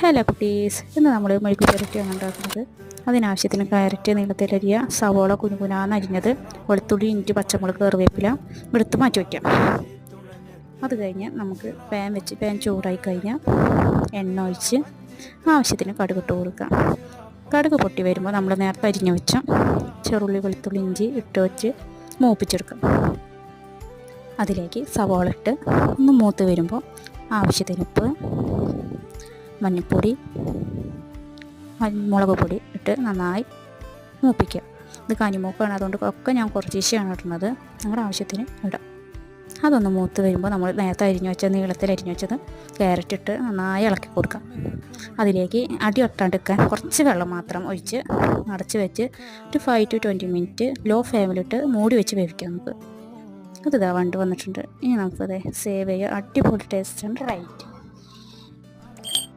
Hello കുട്ടീസ്, ഇന്ന് നമ്മൾ മെഴുക്ക് പുരട്ടിയാണ് ഉണ്ടാക്കുന്നത്. അതിനാവശ്യത്തിന് ക്യാരറ്റ് നീളത്തിലരിയ, സവോള കുനുകുനാന്ന് അരിഞ്ഞത്, വെളുത്തുള്ളി, ഇഞ്ചി, പച്ചമുളക്, കറിവേപ്പില എടുത്ത് മാറ്റി വയ്ക്കാം. അത് കഴിഞ്ഞ് നമുക്ക് പാൻ ചൂടായി കഴിഞ്ഞാൽ എണ്ണ ഒഴിച്ച് ആവശ്യത്തിന് കടുക് ഇട്ട് കൊടുക്കാം. കടുക് പൊട്ടി വരുമ്പോൾ നമ്മൾ നേരത്തെ അരിഞ്ഞു വെച്ച ചെറുള്ളി, വെളുത്തുള്ളി, ഇഞ്ചി ഇട്ട് വെച്ച് മൂപ്പിച്ചെടുക്കാം. അതിലേക്ക് സവോള ഇട്ട് ഒന്ന് മൂത്ത് വരുമ്പോൾ ആവശ്യത്തിന് ഉപ്പ്, മഞ്ഞൾപ്പൊടി, മുളക് പൊടി ഇട്ട് നന്നായി മൂപ്പിക്കുക. ഇത് കനിമൂക്കാണ്, അതുകൊണ്ട് ഒക്കെ ഞാൻ കുറച്ചേശയാണ് ഇടുന്നത്. നിങ്ങളുടെ ആവശ്യത്തിന് ഇടാം. അതൊന്ന് മൂത്ത് വരുമ്പോൾ നമ്മൾ നേരത്തെ അരിഞ്ഞു വെച്ച നീളത്തിൽ അരിഞ്ഞു വെച്ചത് ക്യാരറ്റ് ഇട്ട് നന്നായി ഇളക്കി കൊടുക്കാം. അതിലേക്ക് അടി ഒട്ടാണ്ടിരിക്കാൻ കുറച്ച് വെള്ളം മാത്രം ഒഴിച്ച് അടച്ച് വെച്ച് ഒരു 5 to 20 മിനിറ്റ് ലോ ഫ്ലെയിമിലിട്ട് മൂടി വെച്ച് വേവിക്കാം. നമുക്ക് അത് വണ്ട് വന്നിട്ടുണ്ട്. ഇനി നമുക്കത് സേവ് ചെയ്യുക. അടിപൊളി ടേസ്റ്റ് ഉണ്ട്. റൈറ്റ്.